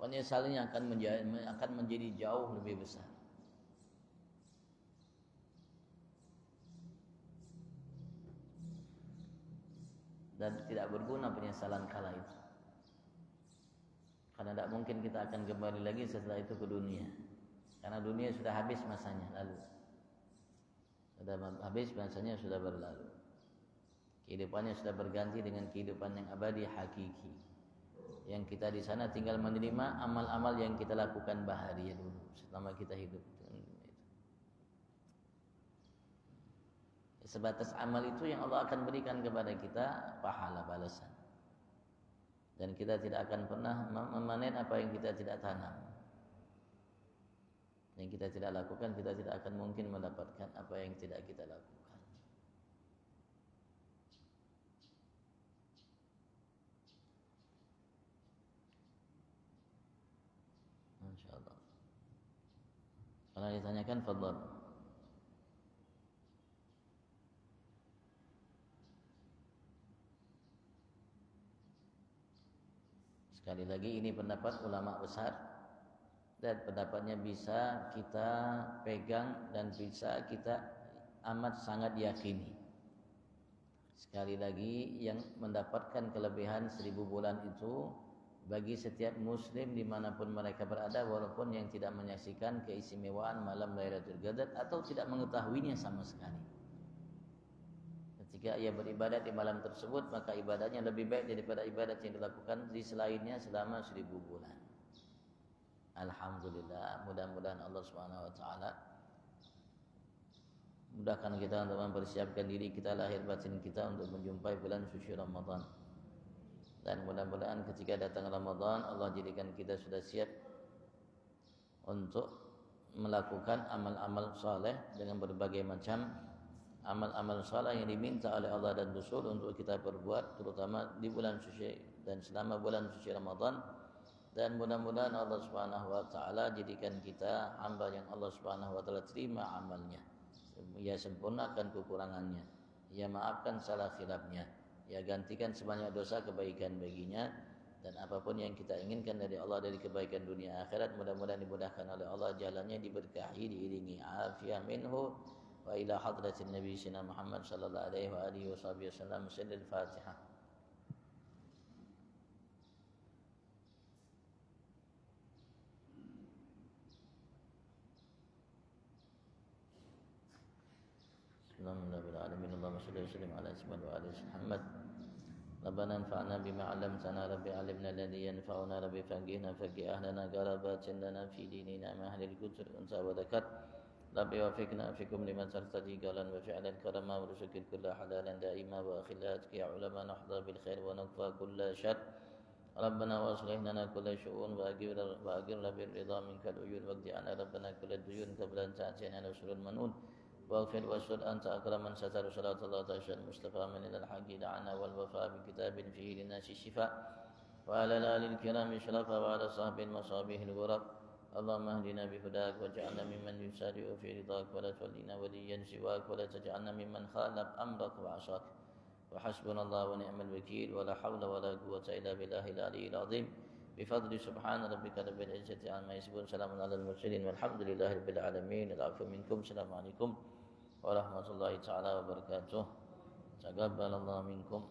Speaker 2: penyesalannya akan menjadi jauh lebih besar. Dan tidak berguna penyesalan kala itu. Karena tidak mungkin kita akan kembali lagi setelah itu ke dunia. Karena dunia sudah habis masanya lalu. Sudah habis, masanya sudah berlalu. Kehidupannya sudah berganti dengan kehidupan yang abadi hakiki. Yang kita di sana tinggal menerima amal-amal yang kita lakukan bahagia dulu selama kita hidup. Sebatas amal itu yang Allah akan berikan kepada kita pahala balasan. Dan kita tidak akan pernah memanen apa yang kita tidak tanam. Yang kita tidak lakukan, kita tidak akan mungkin mendapatkan apa yang tidak kita lakukan. Insyaallah. Kalau ditanyakan, fadhal. Sekali lagi, ini pendapat ulama besar dan pendapatnya bisa kita pegang dan bisa kita amat sangat yakini. Sekali lagi, yang mendapatkan kelebihan 1000 bulan itu bagi setiap muslim dimanapun mereka berada, walaupun yang tidak menyaksikan keistimewaan malam Lailatul Qadar atau tidak mengetahuinya sama sekali. Ketika ia beribadat di malam tersebut, maka ibadahnya lebih baik daripada ibadat yang dilakukan di selainnya selama 1000 bulan. Alhamdulillah, mudah-mudahan Allah Subhanahu wa taala mudahkan kita untuk mempersiapkan diri kita, lahir batin kita untuk menjumpai bulan suci Ramadan. Dan mudah-mudahan ketika datang Ramadan, Allah jadikan kita sudah siap untuk melakukan amal-amal saleh dengan berbagai macam amal-amal saleh yang diminta oleh Allah dan Rasul untuk kita perbuat, terutama di bulan suci dan selama bulan suci Ramadan. Dan mudah-mudahan Allah Subhanahu wa taala jadikan kita hamba yang Allah Subhanahu wa taala terima amalnya. Ia sempurnakan kekurangannya, Ia maafkan salah khilafnya, Ia gantikan sebanyak dosa kebaikan baginya. Dan apapun yang kita inginkan dari Allah dari kebaikan dunia akhirat, mudah-mudahan dimudahkan oleh Allah, jalannya diberkahi, diiringi afiyah minhu. Wa ila hadratin Nabi Sina Muhammad sallallahu alaihi wa alihi wasallam. Al-Fatihah. Bismillahirrahmanirrahim. Allahumma shalli wa sallim ala sayyidina wa ali Muhammad. Rabbana anfa'na bima 'allamtana, rabbi 'allimna alladhi yanfa'una, rabbi faqihna faqih ahlana qarabatin lana fi dinina ma ahlil kutub unsa wa dhakat. Rabbi wafiqna fikum liman sartadi qalan wa fi'lan karama wa rizqil kulla halalan daima wa akhilat ya ulama nahda bil khair wa naqfa kulla syarr. Rabbana wa aslih lana kulla syu'un wa agirna bil ridha minkal uyun waqdi ana rabbana kulla duyun qabla an ta'tina rasulul manun waghfir wasud anta akraman satar salatullah ta'ala mustafa min al haqi da'ana wal wafa bi kitabin fihi linasi shifa wa ala alil kiram syarafa wa ala sahbil masabihil ghurab. Allahumma hdina bihudak waj'alna mimman yusari'u fi ridhak wa la tuwallina waliyan siwak wa la taj'alna mimman khalaf amrak wa 'asak. Wa hasbunallahu wa ni'mal wakeel wa la hawla wa la quwwata illa billahil aliyyil 'azim. Bi fadli subhana rabbika rabbil izzati 'amma yasifun, salamun 'alal mursalin walhamdulillahi rabbil alamin. Al-'afwu minkum. Assalamualaikum warahmatullahi taala wabarakatuh. Taqabbalallahu minkum.